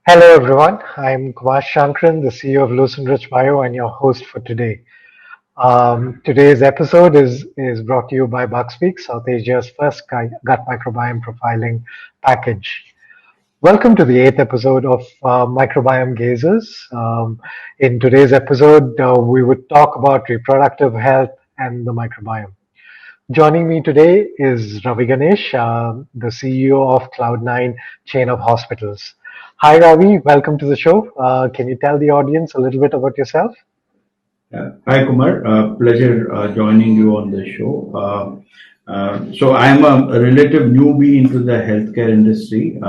Hello everyone, I'm Kumar Sankaran, the CEO of Leucine Rich Bio and your host for today. Today's episode is brought to you by Bugspeaks, South Asia's first gut microbiome profiling package. Welcome to the eighth episode of Microbiome Gazers. In today's episode, we would talk about reproductive health and the microbiome. Joining me today is Raviganesh, the CEO of Cloudnine chain of hospitals. Hi, Ravi. Welcome to the show. Can you tell the audience a little bit about yourself? Hi, Kumar. Pleasure joining you on the show. So I'm a relative newbie into the healthcare industry.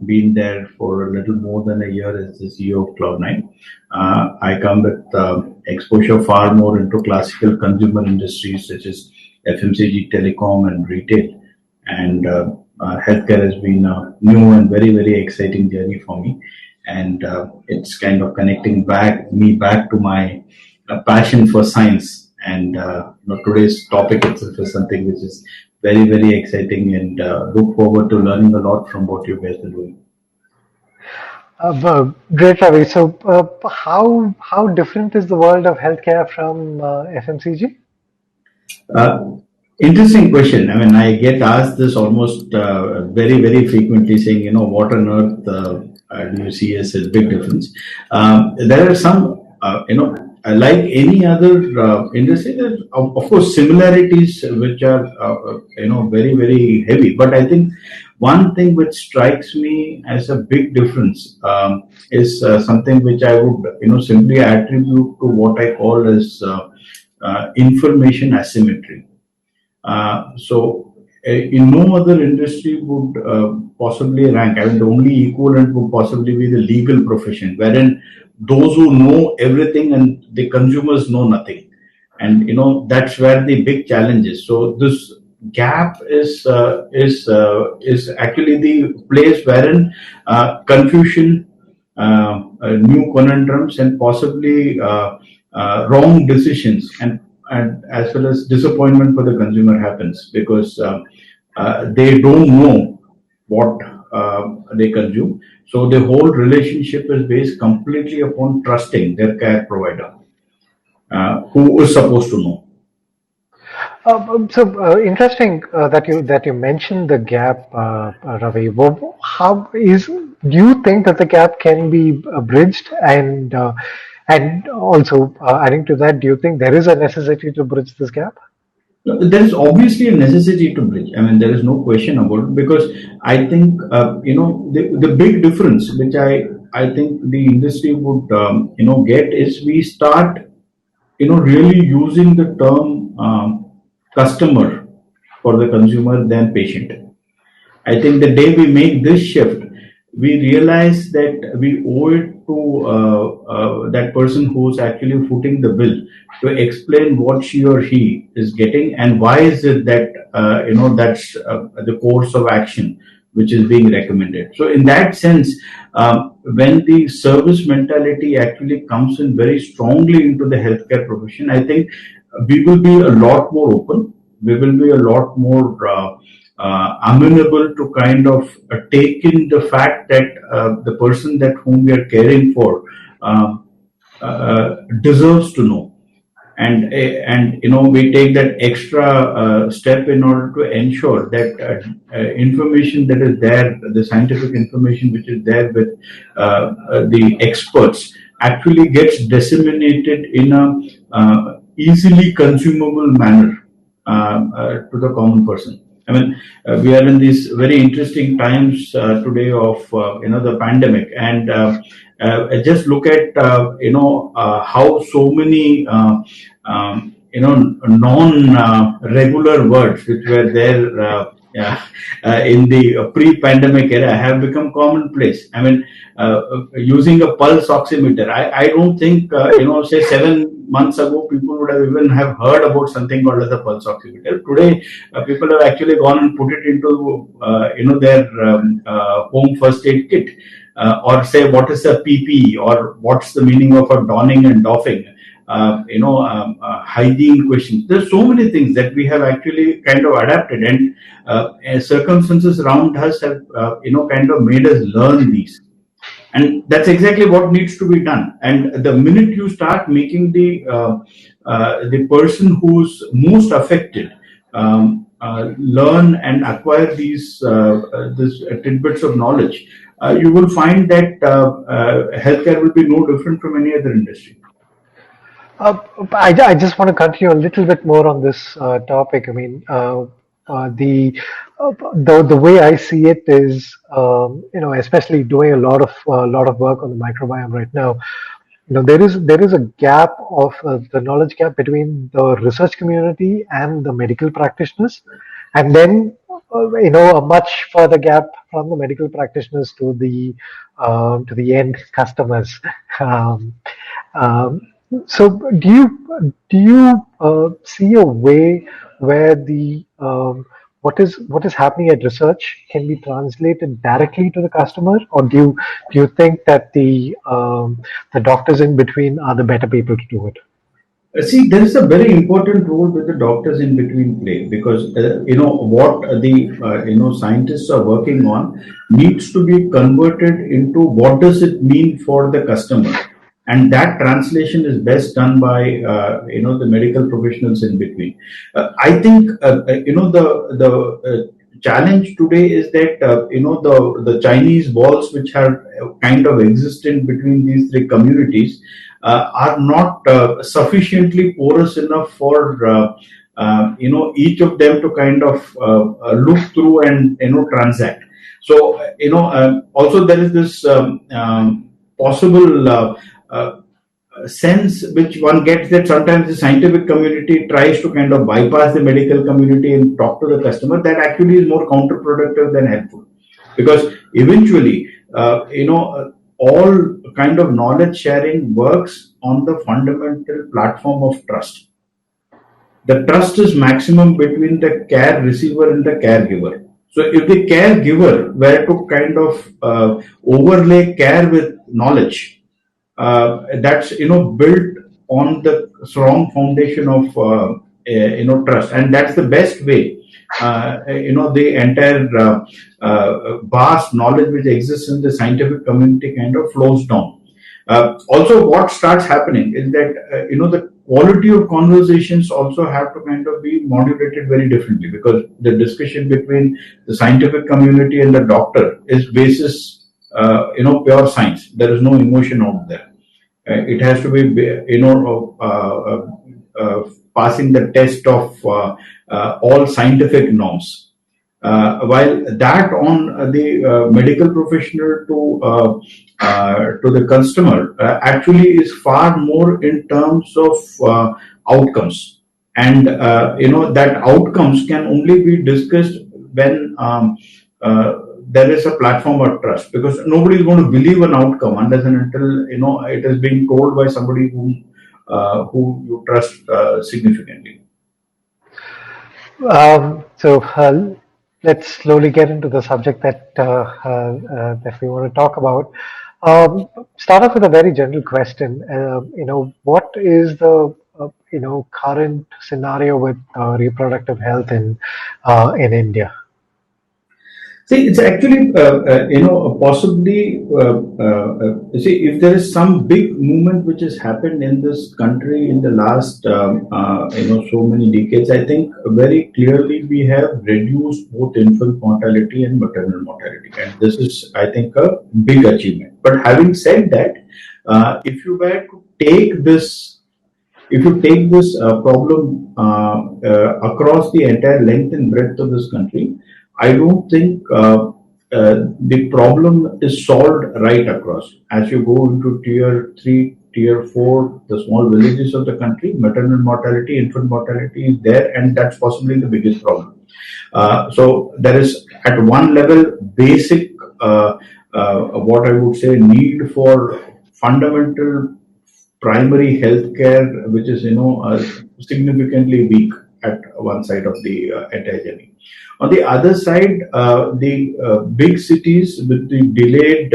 Been there for a little more than a year as the CEO of Cloudnine. I come with exposure far more into classical consumer industries such as FMCG, telecom, and retail. And healthcare has been a new and very, very exciting journey for me. And it's kind of connecting me back to my passion for science. And today's topic itself is something which is very, very exciting, and look forward to learning a lot from what you guys are doing. Great, Ravi. So, how different is the world of healthcare from FMCG? Interesting question. I mean, I get asked this almost very, very frequently, saying, what on earth do you see as a big difference? There are some, like any other industry, there are, of course, similarities which are, very, very heavy. But I think one thing which strikes me as a big difference is something which I would, simply attribute to what I call as information asymmetry. In no other industry would possibly rank. I mean, the only equivalent would possibly be the legal profession, wherein those who know everything and the consumers know nothing. And that's where the big challenge is. So this gap is actually the place wherein confusion, new conundrums, and possibly wrong decisions and as well as disappointment for the consumer happens, because they don't know what they consume. So the whole relationship is based completely upon trusting their care provider, who is supposed to know. Interesting that you mentioned the gap, Ravi. Do you think that the gap can be bridged? And also, adding to that, do you think there is a necessity to bridge this gap? There is obviously a necessity to bridge. I mean, there is no question about it, because I think the big difference which I think the industry would get is we start really using the term customer for the consumer than patient. I think the day we make this shift, we realize that we owe it to that person who's actually footing the bill to explain what she or he is getting and why is it that that's the course of action which is being recommended. So in that sense, when the service mentality actually comes in very strongly into the healthcare profession, I think we will be a lot more open. We will be a lot more amenable to kind of take in the fact that the person that whom we are caring for deserves to know, and we take that extra step in order to ensure that information that is there, the scientific information which is there with the experts, actually gets disseminated in a easily consumable manner to the common person. I mean, we are in these very interesting times today of the pandemic, and just look at how so many non-regular words which were there in the pre-pandemic era have become commonplace. I mean, using a pulse oximeter. I don't think say 7 months ago people would have even have heard about something called as a pulse oximeter. Today, people have actually gone and put it into their home first aid kit, or say what is a PPE, or what's the meaning of a donning and doffing. Hygiene questions. There's so many things that we have actually kind of adapted, and circumstances around us have kind of made us learn these. And that's exactly what needs to be done. And the minute you start making the person who's most affected learn and acquire these tidbits of knowledge, you will find that healthcare will be no different from any other industry. I just want to continue a little bit more on this topic. I mean, the way I see it is, especially doing a lot of work on the microbiome right now. There is a gap of the knowledge gap between the research community and the medical practitioners, and then a much further gap from the medical practitioners to the end customers. Um, um, so do you see a way where the what is happening at research can be translated directly to the customer, or do you think that the doctors in between are the better people to do it? See, there is a very important role with the doctors in between play, because what the scientists are working on needs to be converted into what does it mean for the customer, and that translation is best done by the medical professionals in between. I think the challenge today is that the Chinese walls which have kind of existed between these three communities are not sufficiently porous enough for each of them to kind of look through and transact. So also there is this possible sense which one gets, that sometimes the scientific community tries to kind of bypass the medical community and talk to the customer. That actually is more counterproductive than helpful, because eventually all kind of knowledge sharing works on the fundamental platform of trust. The trust is maximum between the care receiver and the caregiver. So if the caregiver were to kind of overlay care with knowledge, that's built on the strong foundation of trust, and that's the best way the entire vast knowledge which exists in the scientific community kind of flows down. Also, what starts happening is that the quality of conversations also have to kind of be modulated very differently, because the discussion between the scientific community and the doctor is basis pure science. There is no emotion out there. It has to be passing the test of all scientific norms. While that on the medical professional to the customer actually is far more in terms of outcomes, and that outcomes can only be discussed when there is a platform of trust, because nobody is going to believe an outcome unless and until it is being told by somebody who you trust significantly. So let's slowly get into the subject that we want to talk about. Start off with a very general question. What is the current scenario with reproductive health in India? See, it's actually, possibly, see, if there is some big movement which has happened in this country in the last, so many decades, I think very clearly we have reduced both infant mortality and maternal mortality. And this is, I think, a big achievement. But having said that, if you were to take this problem across the entire length and breadth of this country, I don't think the problem is solved right across. As you go into tier 3, tier 4, the small villages of the country, maternal mortality, infant mortality is there, and that's possibly the biggest problem. So there is, at one level, basic, what I would say, need for fundamental primary health care, which is, significantly weak at one side of the entire journey. On the other side, the big cities with the delayed,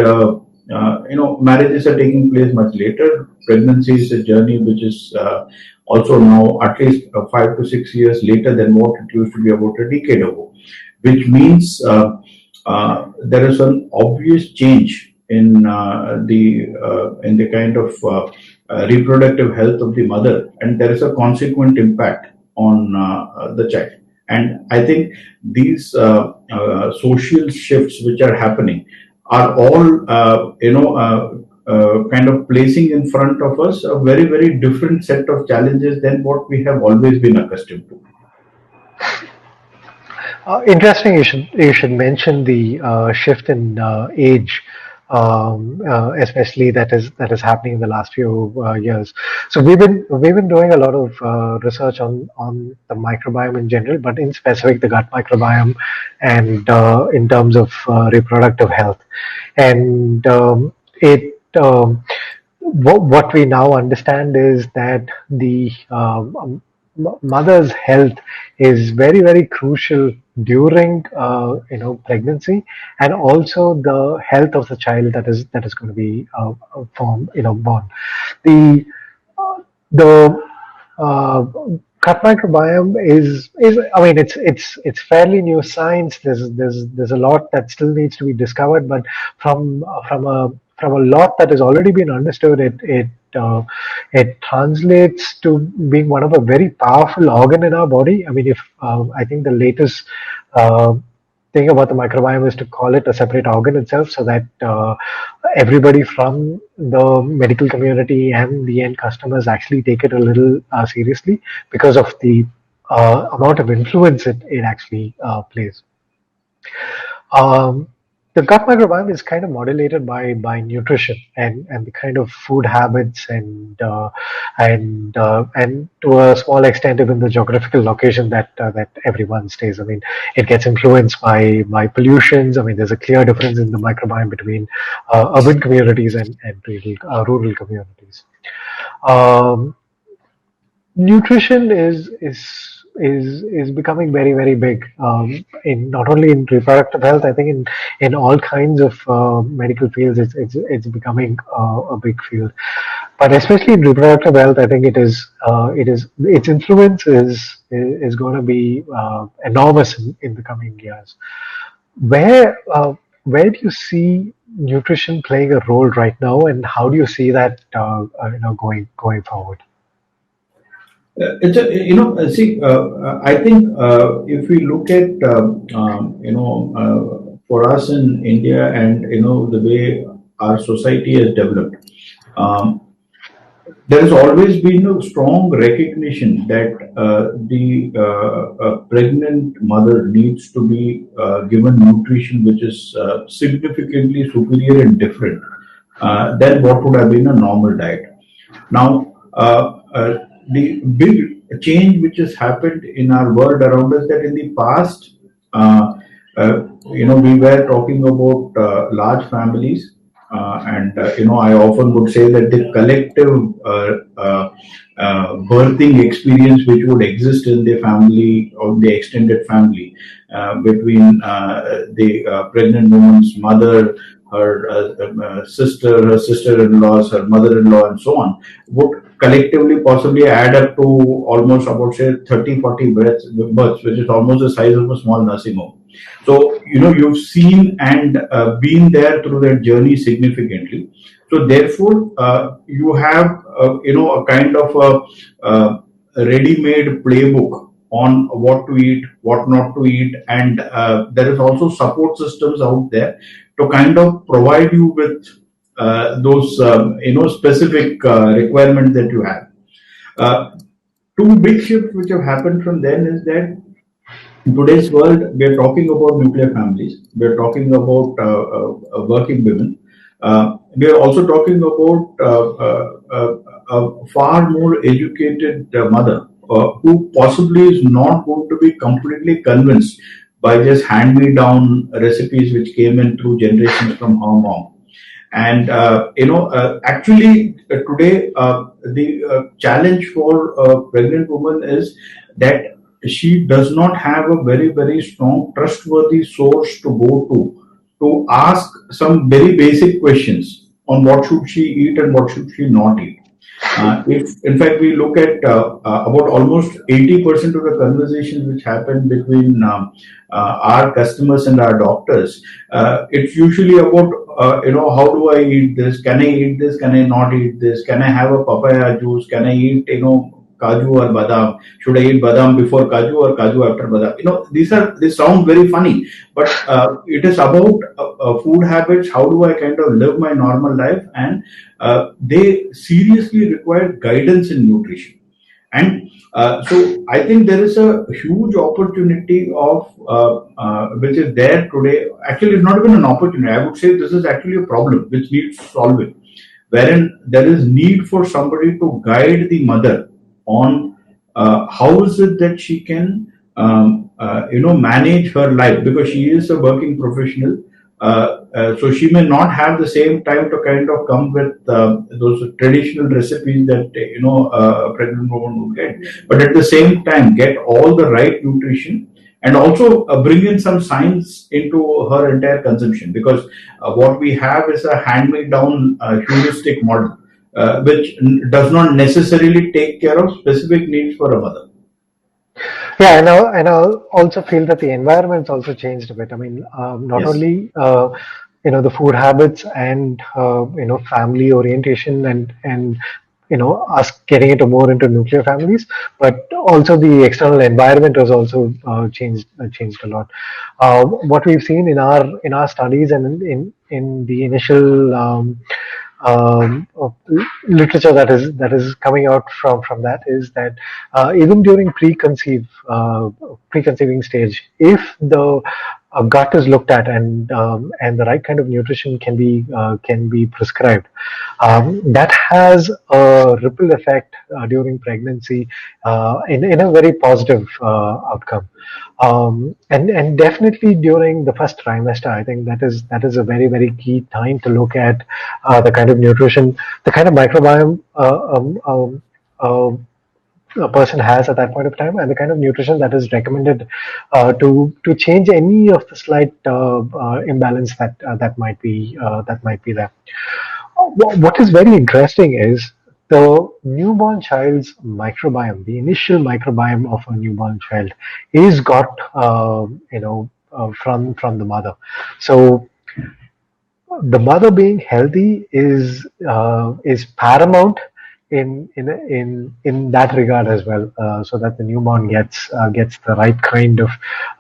marriages are taking place much later. Pregnancy is a journey which is also now at least 5 to 6 years later than what it used to be about a decade ago, which means there is an obvious change in the kind of reproductive health of the mother, and there is a consequent impact on the child. And I think these social shifts which are happening are all kind of placing in front of us a very different set of challenges than what we have always been accustomed to. Interesting. You should mention the shift in age, especially that is happening in the last few years. So we've been doing a lot of research on the microbiome in general, but in specific the gut microbiome, and in terms of reproductive health, and it. What we now understand is that the mother's health is very crucial during pregnancy, and also the health of the child that is going to be born. The the uh, gut microbiome is, I mean, it's fairly new science. There's a lot that still needs to be discovered, but from a lot that has already been understood, it translates to being one of a very powerful organ in our body. I mean, if I think the latest uh, thing about the microbiome is to call it a separate organ itself, so that everybody from the medical community and the end customers actually take it a little seriously, because of the amount of influence it actually plays. Um, the gut microbiome is kind of modulated by nutrition, and the kind of food habits, and to a small extent even the geographical location that everyone stays. I mean, it gets influenced by pollutions. I mean, there's a clear difference in the microbiome between urban communities and rural communities. Um, Nutrition is becoming very big, in not only in reproductive health. I think in all kinds of medical fields, it's becoming a big field, but especially in reproductive health, I think it is its influence is going to be enormous in the coming years. Where do you see nutrition playing a role right now, and how do you see that going forward? It's a, see, I think if we look at, for us in India, and, the way our society has developed, um, there has always been a strong recognition that the pregnant mother needs to be given nutrition which is significantly superior and different than what would have been a normal diet. Now, the big change which has happened in our world around us, that in the past, we were talking about large families, and I often would say that the collective birthing experience which would exist in the family or the extended family, between the pregnant woman's mother, her sister-in-laws, her mother-in-law, and so on, would collectively possibly add up to almost about, say, 30-40 births, which is almost the size of a small nursing home. So, you've seen and been there through that journey significantly. So, therefore, you have, a kind of a ready-made playbook on what to eat, what not to eat, and there is also support systems out there to kind of provide you with those, specific requirements that you have. Two big shifts which have happened from then is that in today's world, we are talking about nuclear families. We are talking about working women. We are also talking about a far more educated mother who possibly is not going to be completely convinced by just hand-me-down recipes which came in through generations from her mom. And actually, today the challenge for a pregnant woman is that she does not have a very strong, trustworthy source to go to ask some very basic questions on what should she eat and what should she not eat. If in fact we look at about almost 80% of the conversations which happen between our customers and our doctors, it's usually about how do I eat this? Can I eat this? Can I not eat this? Can I have a papaya juice? Can I eat kaju or badam? Should I eat badam before kaju or kaju after badam? These sound very funny, but it is about food habits. How do I kind of live my normal life? And they seriously require guidance in nutrition. And so I think there is a huge opportunity of which is there today. Actually, it's not even an opportunity. I would say this is actually a problem which needs solving, wherein there is need for somebody to guide the mother on how is it that she can manage her life, because she is a working professional. So she may not have the same time to kind of come with those traditional recipes that a pregnant woman would get, but at the same time get all the right nutrition, and also bring in some science into her entire consumption, because what we have is a hand-me-down heuristic model, which does not necessarily take care of specific needs for a mother. Yeah, and I also feel that the environment's also changed a bit. I mean, not Yes. only the food habits and family orientation and us getting into more into nuclear families, but also the external environment has also changed a lot. What we've seen in our studies and in the initial of literature that is coming out from that is that even during preconceiving stage, if the gut is looked at and the right kind of nutrition can be prescribed, that has a ripple effect during pregnancy in a very positive outcome. And definitely during the first trimester, I think that is a very very key time to look at the kind of nutrition, the kind of microbiome a person has at that point of time, and the kind of nutrition that is recommended to change any of the slight imbalance that might be there. What is very interesting is the newborn child's microbiome, the initial microbiome of a newborn child, is got from the mother. So the mother being healthy is paramount in that regard as well, so that the newborn gets the right kind of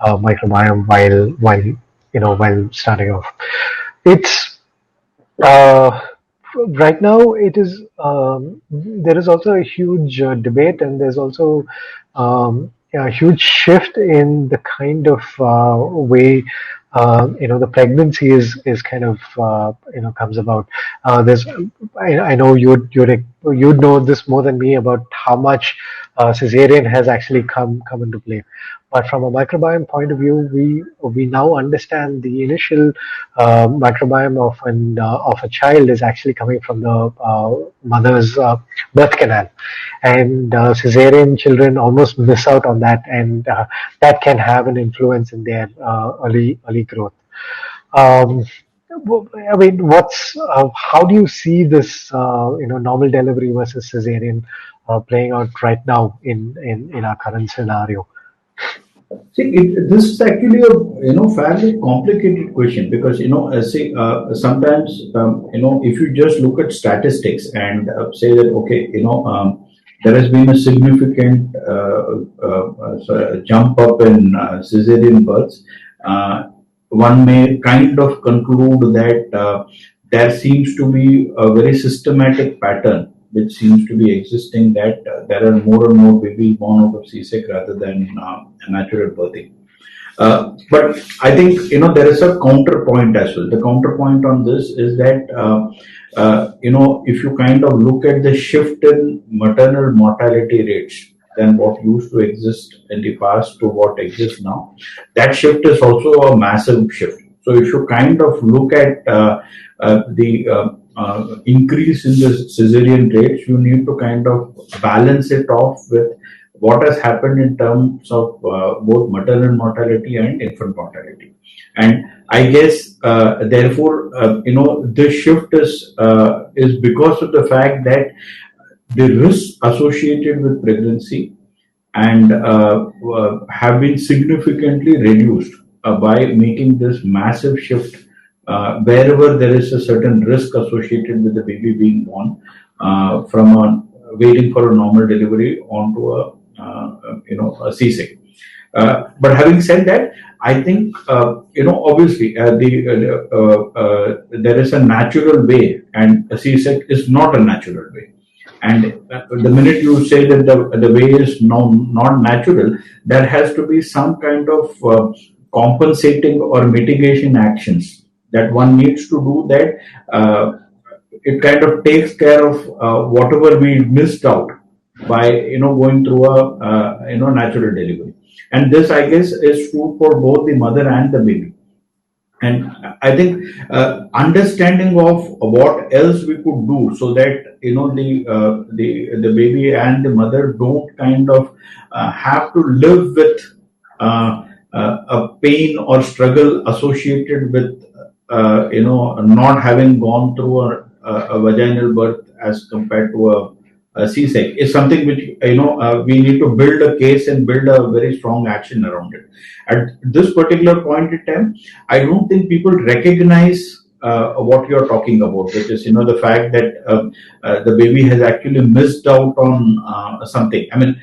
microbiome while starting off. It's uh, right now it is there is also a huge debate, and there's also a huge shift in the kind of way the pregnancy is kind of comes about. There's I know you'd know this more than me about how much cesarean has actually come into play. But from a microbiome point of view, we now understand the initial microbiome of a child is actually coming from the mother's birth canal, and cesarean children almost miss out on that, and that can have an influence in their early growth. Um, I mean, how do you see this normal delivery versus cesarean playing out right now in our current scenario? See, this is actually a fairly complicated question, because say sometimes if you just look at statistics and say that okay, there has been a significant jump up in cesarean births. One may kind of conclude that there seems to be a very systematic pattern which seems to be existing, that there are more and more babies born out of C-sec rather than natural birthing. But I think there is a counterpoint as well. The counterpoint on this is that if you kind of look at the shift in maternal mortality rates than what used to exist in the past to what exists now, that shift is also a massive shift. So if you kind of look at the increase in the cesarean rates, you need to kind of balance it off with what has happened in terms of both maternal mortality and infant mortality. And I guess, therefore, this shift is because of the fact that the risks associated with pregnancy and have been significantly reduced by making this massive shift wherever there is a certain risk associated with the baby being born from waiting for a normal delivery onto a C-section. But having said that, I think obviously there is a natural way, and a C-section is not a natural way. And the minute you say that the way is not natural, there has to be some kind of compensating or mitigation actions that one needs to do, that it kind of takes care of whatever we missed out by going through a natural delivery. And this, I guess, is true for both the mother and the baby. And I think understanding of what else we could do, so that the baby and the mother don't kind of have to live with a pain or struggle associated with not having gone through a vaginal birth as compared to a C-section, is something which we need to build a case and build a very strong action around it. At this particular point in time, I don't think people recognize what you're talking about, which is the fact that the baby has actually missed out on something. I mean,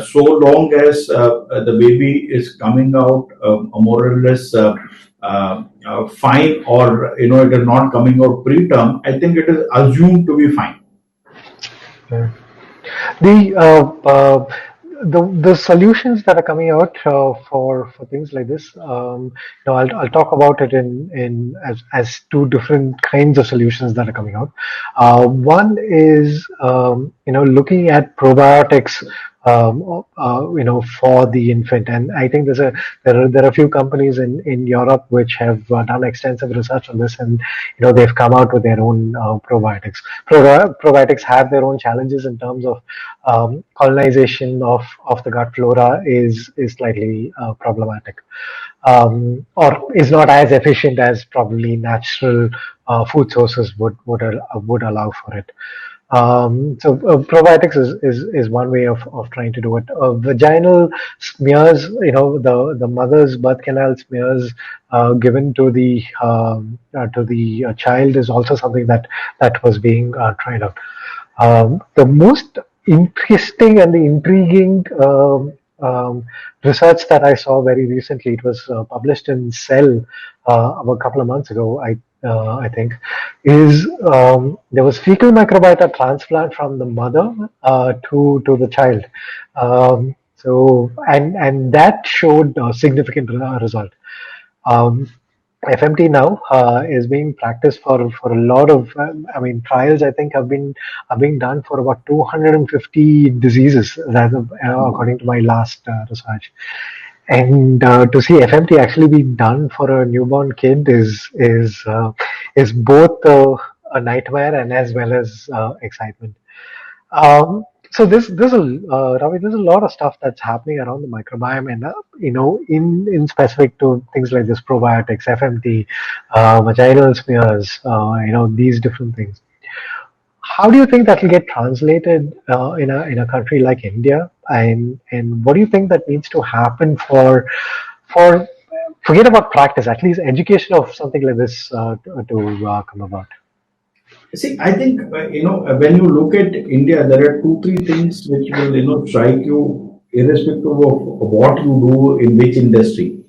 so long as the baby is coming out more or less fine, or it is not coming out preterm, I think it is assumed to be fine. The solutions that are coming out for things like this, I'll talk about it in as two different kinds of solutions that are coming out. One is looking at probiotics for the infant, and I think there are a few companies in Europe which have done extensive research on this, and they've come out with their own probiotics. Probiotics have their own challenges in terms of colonization of the gut flora is slightly problematic, or is not as efficient as probably natural food sources would allow for it. So probiotics is one way of trying to do it. Vaginal smears, the mother's birth canal smears given to the child is also something that was being tried out. The most interesting and the intriguing research that I saw very recently, it was published in Cell a couple of months ago, I think, is there was fecal microbiota transplant from the mother to the child. And that showed a significant result. FMT now is being practiced for a lot of trials. I think are being done for about 250 diseases, according to my last research. And to see FMT actually be done for a newborn kid is both a nightmare and as well as excitement. So there's a lot of stuff that's happening around the microbiome, and in specific to things like this, probiotics, FMT, vaginal smears, these different things. How do you think that will get translated in a country like India, and what do you think that needs to happen for forget about practice, at least education of something like this to come about? See, I think when you look at India, there are 2-3 things which will strike you irrespective of what you do in which industry.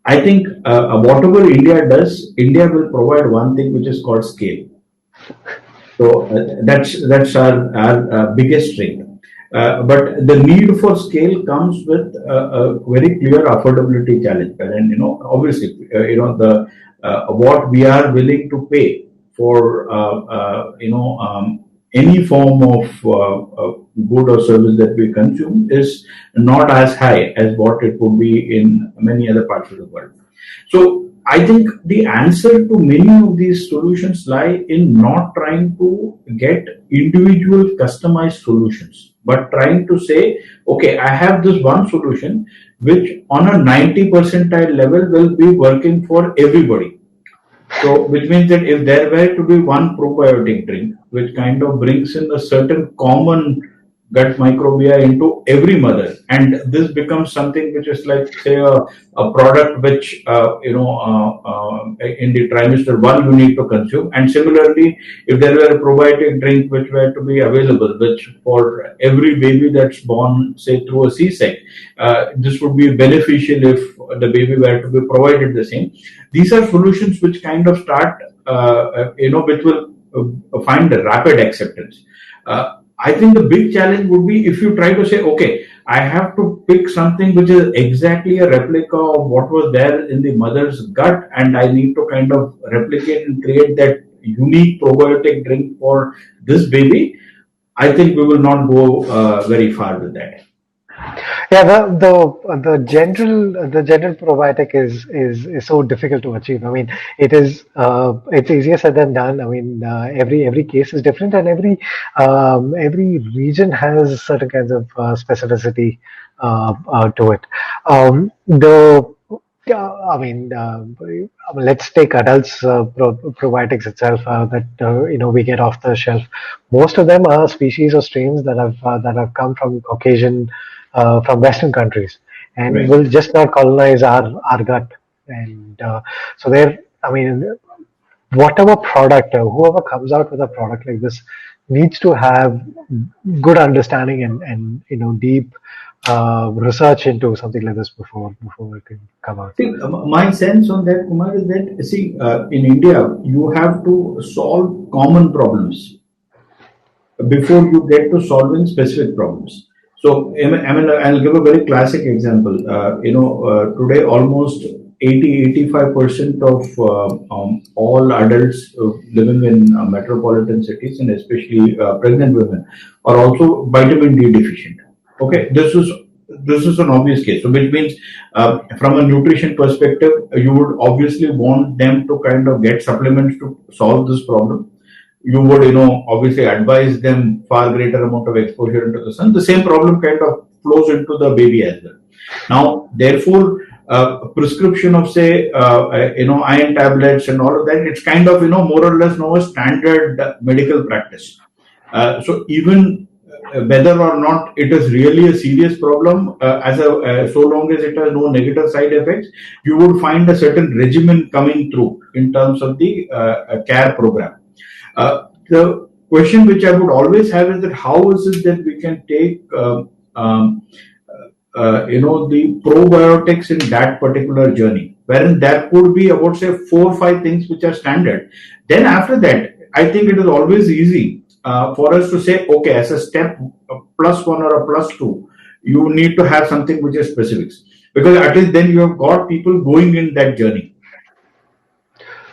I think whatever India does, India will provide one thing which is called scale. So that's our biggest strength. But the need for scale comes with a very clear affordability challenge, and obviously what we are willing to pay for any form of good or service that we consume is not as high as what it would be in many other parts of the world. So I think the answer to many of these solutions lie in not trying to get individual customized solutions, but trying to say, okay, I have this one solution which on a 90 percentile level will be working for everybody. So, which means that if there were to be one probiotic drink which kind of brings in a certain common gut microbiome into every mother, and this becomes something which is like, say, a product which in the trimester one you need to consume. And similarly, if there were a probiotic drink which were to be available, which for every baby that's born, say, through a C-sec, this would be beneficial if the baby were to be provided the same. These are solutions which kind of start, which will find a rapid acceptance. I think the big challenge would be if you try to say, okay, I have to pick something which is exactly a replica of what was there in the mother's gut, and I need to kind of replicate and create that unique probiotic drink for this baby. I think we will not go very far with that. Yeah, the general probiotic is so difficult to achieve. I mean, it's easier said than done. I mean, every case is different, and every region has certain kinds of specificity to it. The I mean, let's take adults probiotics itself that we get off the shelf. Most of them are species or strains that have come from Caucasian from Western countries and Right. will just not colonize our gut. And so there, I mean, whatever product or whoever comes out with a product like this needs to have good understanding and deep research into something like this before it can come out. See, my sense on that, Kumar, is that, see, in India, you have to solve common problems before you get to solving specific problems. So, I'll give a very classic example. Today almost 80-85% of all adults living in metropolitan cities, and especially pregnant women, are also vitamin D deficient. Okay, this is an obvious case. So, which means from a nutrition perspective, you would obviously want them to kind of get supplements to solve this problem. You would, obviously advise them far greater amount of exposure into the sun. The same problem kind of flows into the baby as well. Now, therefore, prescription of, say, iron tablets and all of that, it's kind of, more or less now a standard medical practice. So even whether or not it is really a serious problem, so long as it has no negative side effects, you would find a certain regimen coming through in terms of the care program. The question which I would always have is that how is it that we can take the probiotics in that particular journey, wherein that could be about, say, 4 or 5 things which are standard. Then after that, I think it is always easy for us to say, okay, as a step +1 or a +2, you need to have something which is specifics, because at least then you have got people going in that journey.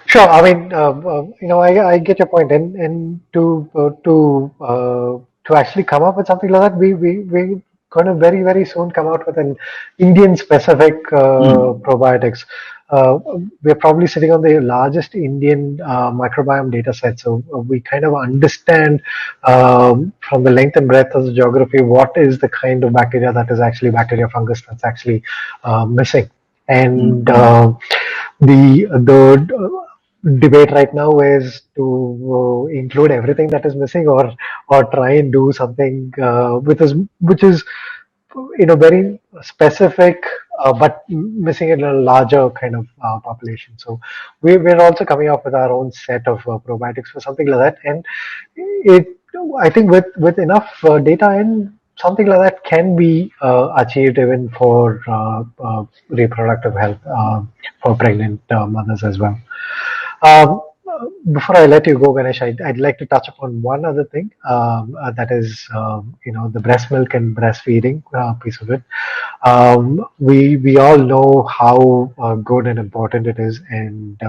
Sure. I mean, I get your point, and to actually come up with something like that, we're going to very very soon come out with an Indian specific probiotics. We're probably sitting on the largest Indian microbiome data set, so we kind of understand from the length and breadth of the geography what is the kind of bacteria that is actually bacteria fungus that's actually missing, and the debate right now is to include everything that is missing, or try and do something which is very specific, but missing in a larger kind of population. So we're also coming up with our own set of probiotics for something like that, and it I think with enough data in, something like that can be achieved even for reproductive health for pregnant mothers as well. Um, Before I let you go, Ganesh, I'd like to touch upon one other thing, that is, the breast milk and breastfeeding piece of it. We all know how good and important it is, and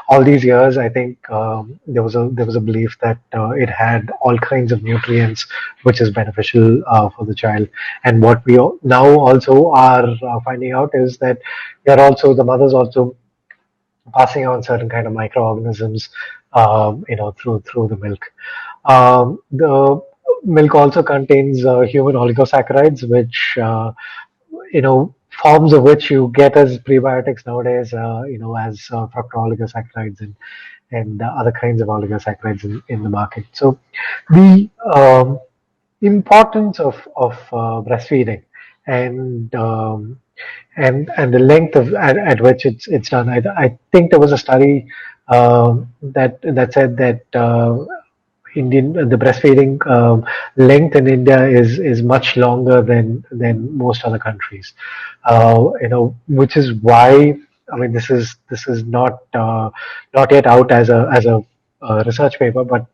all these years, I think there was a belief that it had all kinds of nutrients, which is beneficial for the child. And what we now also are finding out is that the mothers also passing on certain kind of microorganisms, through the milk. The milk also contains human oligosaccharides, which forms of which you get as prebiotics nowadays, as fructooligosaccharides and other kinds of oligosaccharides in the market. So the importance of breastfeeding and and the length at which it's done. I think there was a study that said that the breastfeeding length in India is much longer than most other countries. Which is why, I mean, this is not yet out as a research paper, but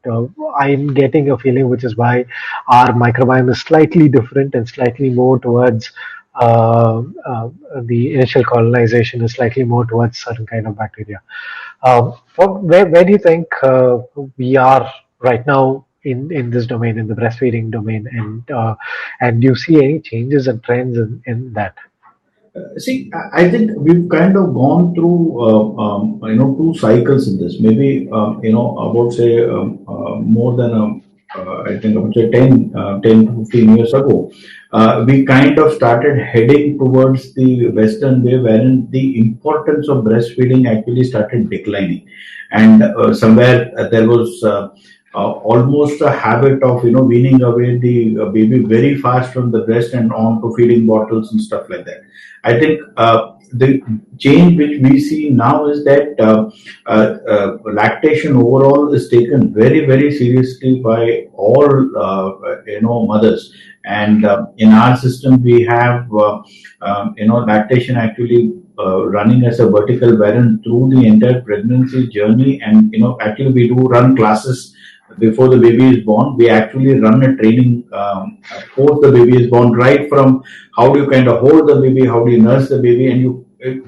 I'm getting a feeling which is why our microbiome is slightly different and slightly more towards uh, uh, the initial colonization is slightly more towards certain kind of bacteria. Where do you think we are right now in this domain, in the breastfeeding domain, and do you see any changes and trends in that? See, I think we've kind of gone through, two cycles in this. Maybe, about say more than I think I would say 10 to 15 years ago, we kind of started heading towards the Western way, wherein the importance of breastfeeding actually started declining, and somewhere there was. Almost a habit of weaning away the baby very fast from the breast and on to feeding bottles and stuff like that. I think the change which we see now is that lactation overall is taken very very seriously by all mothers, and in our system we have lactation actually running as a vertical wherein through the entire pregnancy journey, and actually we do run classes before the baby is born. We actually run a training post the baby is born, right from how do you kind of hold the baby, how do you nurse the baby, and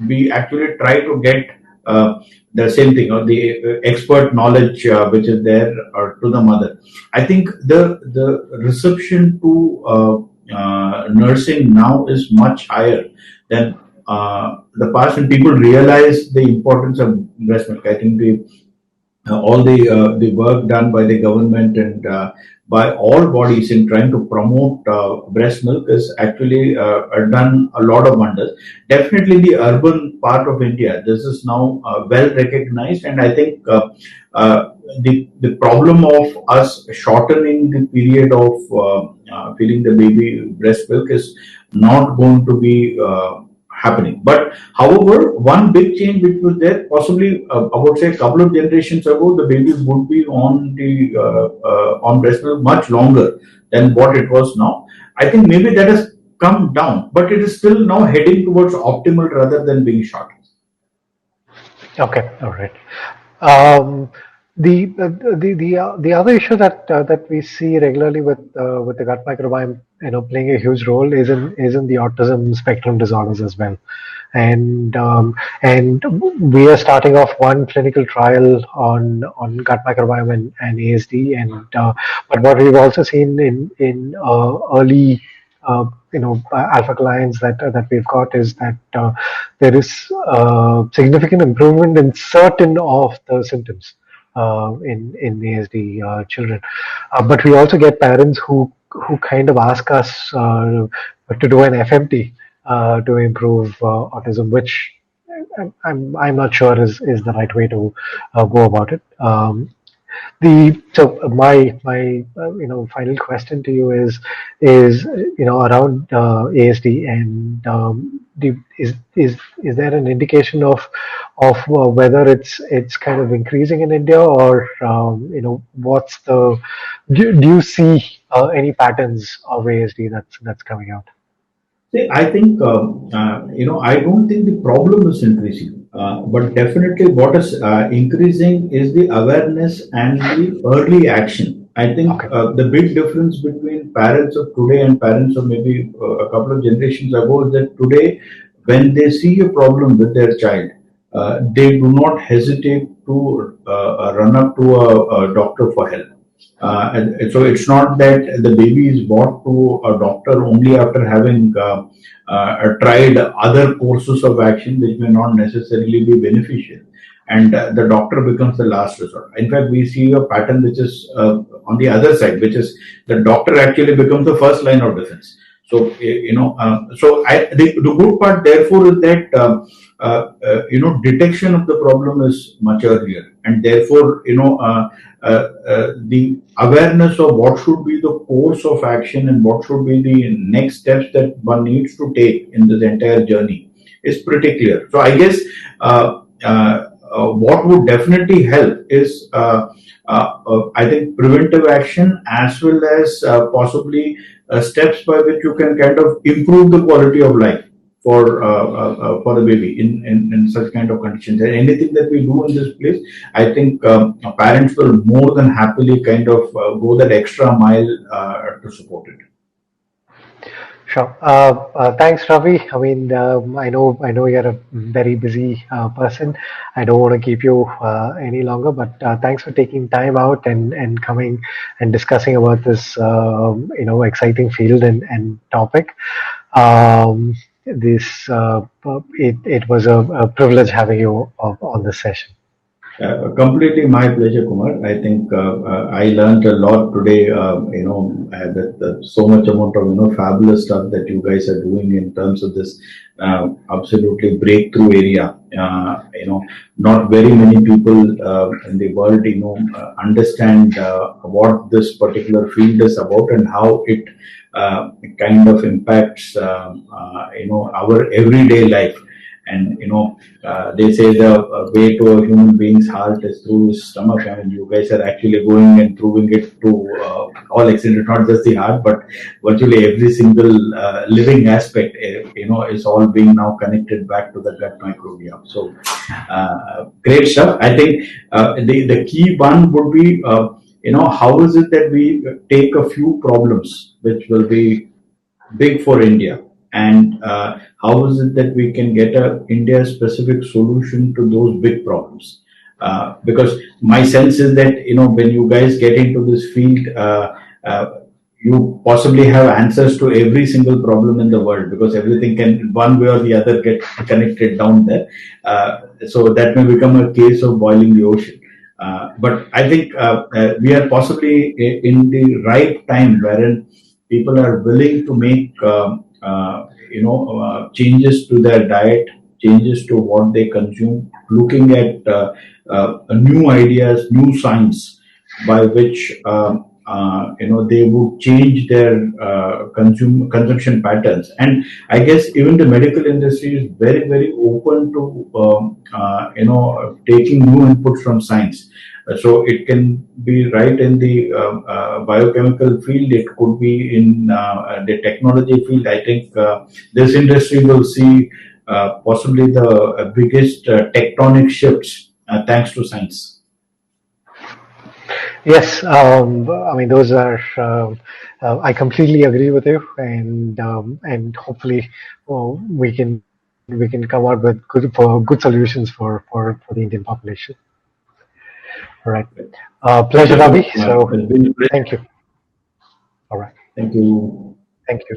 we actually try to get the same thing, or the expert knowledge which is there to the mother. I think the reception to nursing now is much higher than the past, and people realize the importance of breast milk. I think all the work done by the government and by all bodies in trying to promote breast milk is actually done a lot of wonders. Definitely, the urban part of India, this is now well recognized, and I think the problem of us shortening the period of feeding the baby breast milk is not going to be happening. But however, one big change which was there, possibly I would say a couple of generations ago, the babies would be on the on breast milk much longer than what it was now. I think maybe that has come down, but it is still now heading towards optimal rather than being short. Okay, all right. Um, the other issue that we see regularly with the gut microbiome, playing a huge role is in the autism spectrum disorders as well, and we are starting off one clinical trial on gut microbiome and ASD, and but what we've also seen in early alpha clients that we've got is that there is significant improvement in certain of the symptoms in ASD children. But we also get parents who kind of ask us to do an FMT to improve autism, which I'm not sure is the right way to go about it. My final question to you is around ASD, and is there an indication of whether it's kind of increasing in India, or what's do you see any patterns of ASD that's coming out? See, I think I don't think the problem is increasing, but definitely what is increasing is the awareness and the early action. I think Okay. the big difference between parents of today and parents of maybe a couple of generations ago is that today, when they see a problem with their child, they do not hesitate to run up to a doctor for help. And so it's not that the baby is brought to a doctor only after having tried other courses of action which may not necessarily be beneficial, and the doctor becomes the last resort. In fact, we see a pattern which is on the other side, which is the doctor actually becomes the first line of defense. The good part, therefore, is that detection of the problem is much earlier, and therefore, the awareness of what should be the course of action and what should be the next steps that one needs to take in this entire journey is pretty clear. So I guess what would definitely help is I think preventive action, as well as possibly steps by which you can kind of improve the quality of life for the baby in such kind of conditions. And anything that we do in this place, I think parents will more than happily kind of go that extra mile to support it. Sure. Thanks, Ravi. I mean, I know you're a very busy person. I don't want to keep you any longer, but thanks for taking time out and coming and discussing about this, exciting field and topic. It was a privilege having you on this session. Completely my pleasure, Kumar. I think I learned a lot today. So much amount of fabulous stuff that you guys are doing in terms of this absolutely breakthrough area. Not very many people in the world understand what this particular field is about and how it kind of impacts our everyday life. And they say the way to a human being's heart is through his stomach. I mean, you guys are actually going and proving it to all extent, not just the heart, but virtually every single living aspect. Is all being now connected back to the gut microbiome. So great stuff. I think the key one would be how is it that we take a few problems which will be big for India, and how is it that we can get a India-specific solution to those big problems? Because my sense is that when you guys get into this field, you possibly have answers to every single problem in the world, because everything can one way or the other get connected down there. So that may become a case of boiling the ocean. But I think we are possibly in the right time wherein people are willing to make changes to their diet, changes to what they consume, looking at new ideas, new science by which they would change their consumption patterns. And I guess even the medical industry is very, very open to taking new inputs from science. So it can be right in the biochemical field, it could be in the technology field. I think this industry will see possibly the biggest tectonic shifts thanks to science. Yes, I mean those are. I completely agree with you, and hopefully we can come out with good solutions for the Indian population. All right. Pleasure, Ravi. So thank you. All right. Thank you. Thank you.